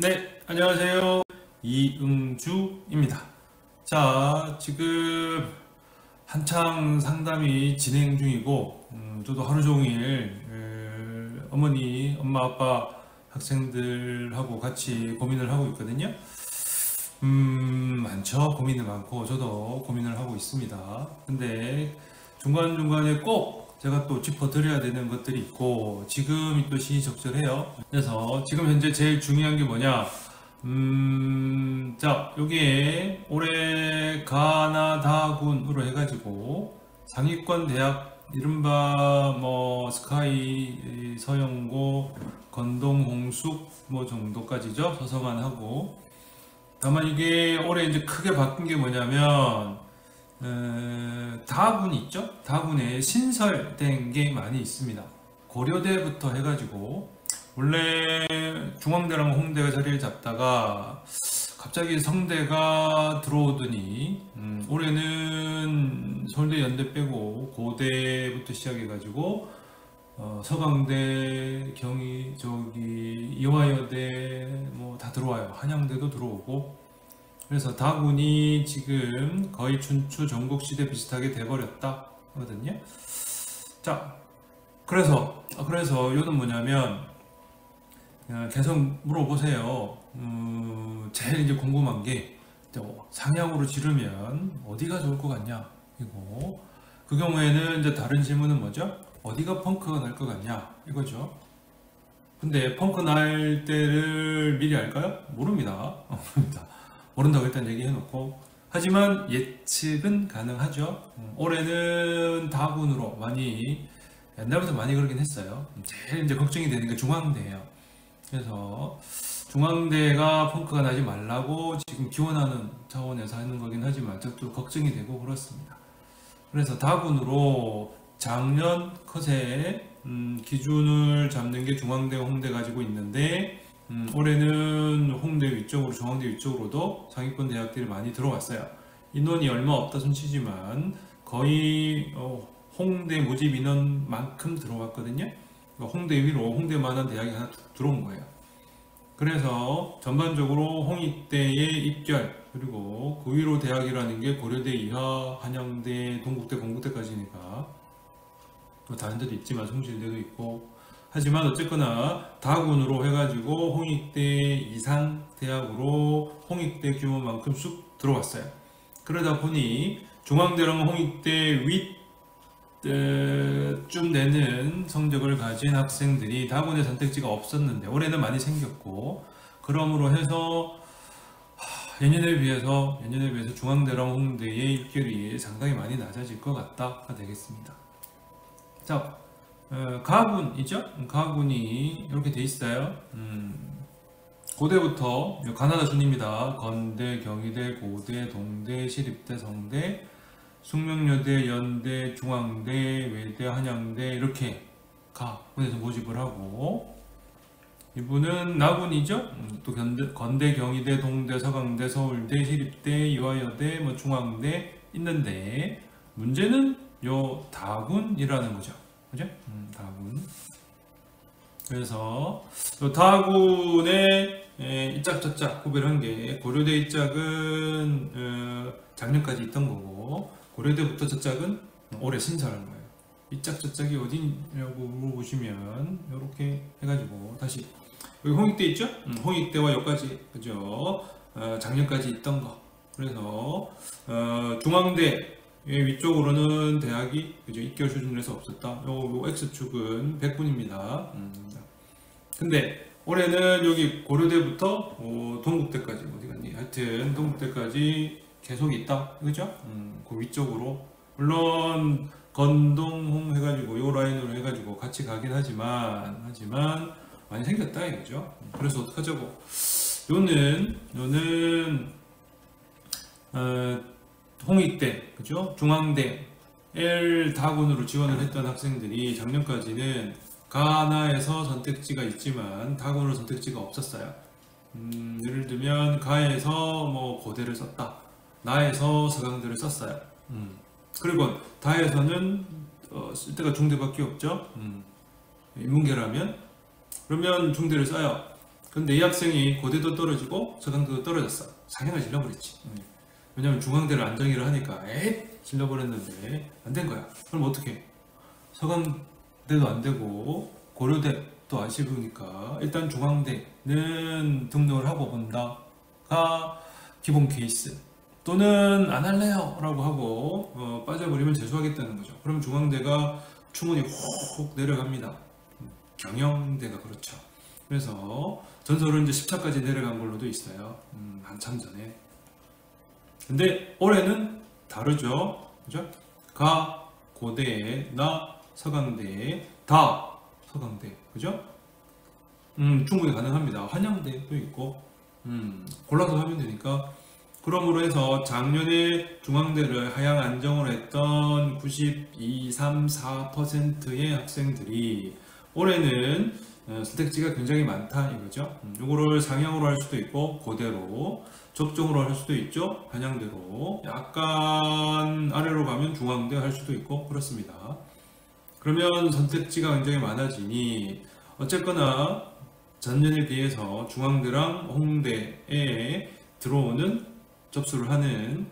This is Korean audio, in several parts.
네, 안녕하세요. 이응주입니다. 자, 지금 한창 상담이 진행 중이고, 저도 하루 종일 어머니, 엄마, 아빠, 학생들하고 같이 고민을 하고 있거든요. 많죠. 고민이 많고, 저도 고민을 하고 있습니다. 근데 중간중간에 꼭 제가 또 짚어드려야 되는 것들이 있고, 지금이 또 시의적절해요. 그래서 지금 현재 제일 중요한 게 뭐냐? 자, 여기에 올해 가나다군으로 해가지고 상위권 대학, 이른바 뭐 스카이, 서영고, 건동, 홍숙 뭐 정도까지죠. 서성안하고. 다만 이게 올해 이제 크게 바뀐 게 뭐냐면 다군 있죠? 다군에 신설된 게 많이 있습니다. 고려대부터 해가지고 원래 중앙대랑 홍대가 자리를 잡다가 갑자기 성대가 들어오더니 올해는 서울대, 연대 빼고 고대부터 시작해가지고 서강대, 경희, 저기 이화여대 뭐 다 들어와요. 한양대도 들어오고. 그래서 다군이 지금 거의 춘추 전국시대 비슷하게 돼버렸다 하거든요. 자, 그래서 요는 뭐냐면 계속 물어보세요. 제일 이제 궁금한 게 상향으로 지르면 어디가 좋을 것 같냐 이거. 그 경우에는 이제 다른 질문은 뭐죠? 어디가 펑크가 날 것 같냐 이거죠. 근데 펑크 날 때를 미리 알까요? 모릅니다. 모릅니다. 모른다고 일단 얘기해놓고, 하지만 예측은 가능하죠. 올해는 다군으로 많이, 옛날부터 많이 그러긴 했어요. 제일 이제 걱정이 되는 게 중앙대예요. 그래서 중앙대가 펑크가 나지 말라고 지금 기원하는 차원에서 하는 거긴 하지만 저도 걱정이 되고 그렇습니다. 그래서 다군으로 작년 컷에 기준을 잡는 게 중앙대, 홍대 가지고 있는데 올해는 홍대 위쪽으로, 중앙대 위쪽으로도 상위권 대학들이 많이 들어왔어요. 인원이 얼마 없다 손치지만 거의 홍대 모집 인원만큼 들어왔거든요. 홍대 위로 홍대만한 대학이 하나 들어온 거예요. 그래서 전반적으로 홍익대의 입결, 그리고 그 위로 대학이라는 게 고려대 이하, 한양대, 동국대, 건국대까지니까 또 다른 데도 있지만 송실대도 있고, 하지만 어쨌거나 다군으로 해가지고 홍익대 이상 대학으로 홍익대 규모만큼 쑥 들어왔어요. 그러다 보니 중앙대랑 홍익대 윗쯤 되는 성적을 가진 학생들이 다군의 선택지가 없었는데 올해는 많이 생겼고, 그러므로 해서 예년에 비해서 중앙대랑 홍대의 입결이 상당히 많이 낮아질 것 같다가 되겠습니다. 자, 가군이죠? 가군이 이렇게 돼 있어요. 고대부터 가나다 순입니다. 건대, 경희대, 고대, 동대, 시립대, 성대, 숙명여대, 연대, 중앙대, 외대, 한양대 이렇게 가군에서 모집을 하고, 이분은 나군이죠. 또 건대, 경희대, 동대, 서강대, 서울대, 시립대, 이화여대, 뭐 중앙대 있는데 문제는 요 다군이라는 거죠. 그죠? 다군. 그래서 요 다군의 이짝 저짝 구별한 게, 고려대 이짝은 작년까지 있던 거고, 고려대부터 저짝은 올해 신설한 거예요. 이짝 저짝이 어디냐고 물어보시면 이렇게 해가지고 다시 여기 홍익대 있죠? 홍익대와 여기까지, 그죠? 작년까지 있던 거. 그래서 중앙대 위쪽으로는 대학이, 그죠, 입결 수준에서 없었다. 요 X축은 100분입니다. 근데 올해는 여기 고려대부터 동국대까지 어디 갔니? 하여튼 동국대까지 계속 있다. 그죠? 그 위쪽으로. 물론 건동홍 해가지고 요 라인으로 해가지고 같이 가긴 하지만 많이 생겼다 이거죠. 그래서 어떡하자고. 요는 홍익대, 그죠? 중앙대, L 다군으로 지원을 했던 학생들이 작년까지는 가나에서 선택지가 있지만 다군으로 선택지가 없었어요. 예를 들면 가에서 뭐 고대를 썼다, 나에서 서강대를 썼어요. 그리고 다에서는 쓸 데가 중대밖에 없죠. 인문계라면 그러면 중대를 써요. 근데 이 학생이 고대도 떨어지고 서강대도 떨어졌어. 상향을 질러버렸지. 왜냐면 중앙대를 안정이를 하니까 에이 질러버렸는데 안 된 거야. 그럼 어떻게? 서강대도 안 되고 고려대도 아쉬우니까 일단 중앙대는 등록을 하고 본다가 기본 케이스. 또는 안 할래요 라고 하고 빠져버리면 재수하겠다는 거죠. 그럼 중앙대가 충원이 훅 내려갑니다. 경영대가 그렇죠. 그래서 전설은 이제 10차까지 내려간 걸로도 있어요. 한참 전에. 근데 올해는 다르죠. 그죠? 가 고대, 나 서강대, 다 서강대. 그죠? 충분히 가능합니다. 한양대도 있고 골라서 하면 되니까. 그러므로 해서 작년에 중앙대를 하향 안정을 했던 92, 3, 4%의 학생들이 올해는 선택지가 굉장히 많다 이거죠. 이거를 상향으로 할 수도 있고 고대로, 적정으로 할 수도 있죠. 한양대로, 약간 아래로 가면 중앙대 할 수도 있고 그렇습니다. 그러면 선택지가 굉장히 많아지니 어쨌거나 전년에 비해서 중앙대랑 홍대에 들어오는 접수를 하는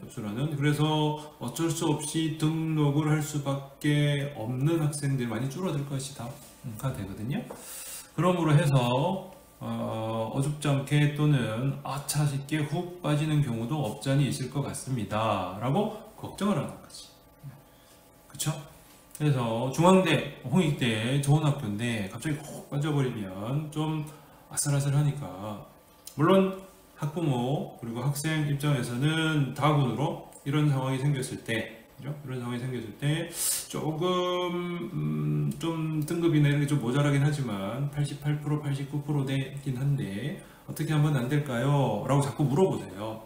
그래서 어쩔 수 없이 등록을 할 수밖에 없는 학생들이 많이 줄어들 것이다 가 되거든요. 그러므로 해서 어줍지 않게 또는 아차 싶게 훅 빠지는 경우도 없잖니 있을 것 같습니다 라고 걱정을 하는 거지. 그쵸? 그래서 중앙대, 홍익대 좋은 학교인데 갑자기 훅 빠져버리면 좀 아슬아슬하니까, 물론 학부모 그리고 학생 입장에서는 다군으로 이런 상황이 생겼을 때, 그죠? 이런 상황이 생겼을 때 조금 좀 등급이나 이런 게 좀 모자라긴 하지만 88%, 89% 되긴 한데 어떻게 하면 안 될까요? 라고 자꾸 물어보세요.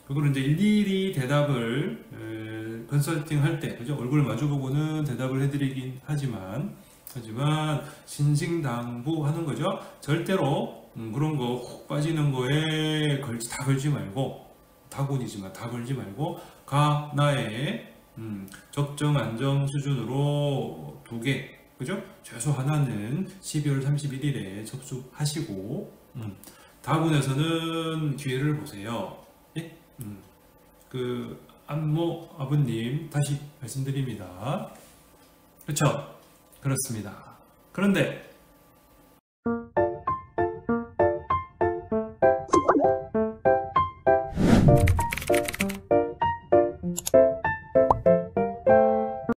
그거를 이제 일일이 대답을 컨설팅 할 때, 그죠? 얼굴 마주보고는 대답을 해드리긴 하지만 신신당부하는 거죠. 절대로 그런 거 훅 빠지는 거에 다 걸지 말고, 다군이지만 다 걸지 말고 나의 적정 안정 수준으로 2개, 그죠? 최소 하나는 12월 31일에 접수하시고 다군에서는 기회를 보세요. 예? 그 안모 아버님 다시 말씀드립니다. 그렇죠? 그렇습니다. 그런데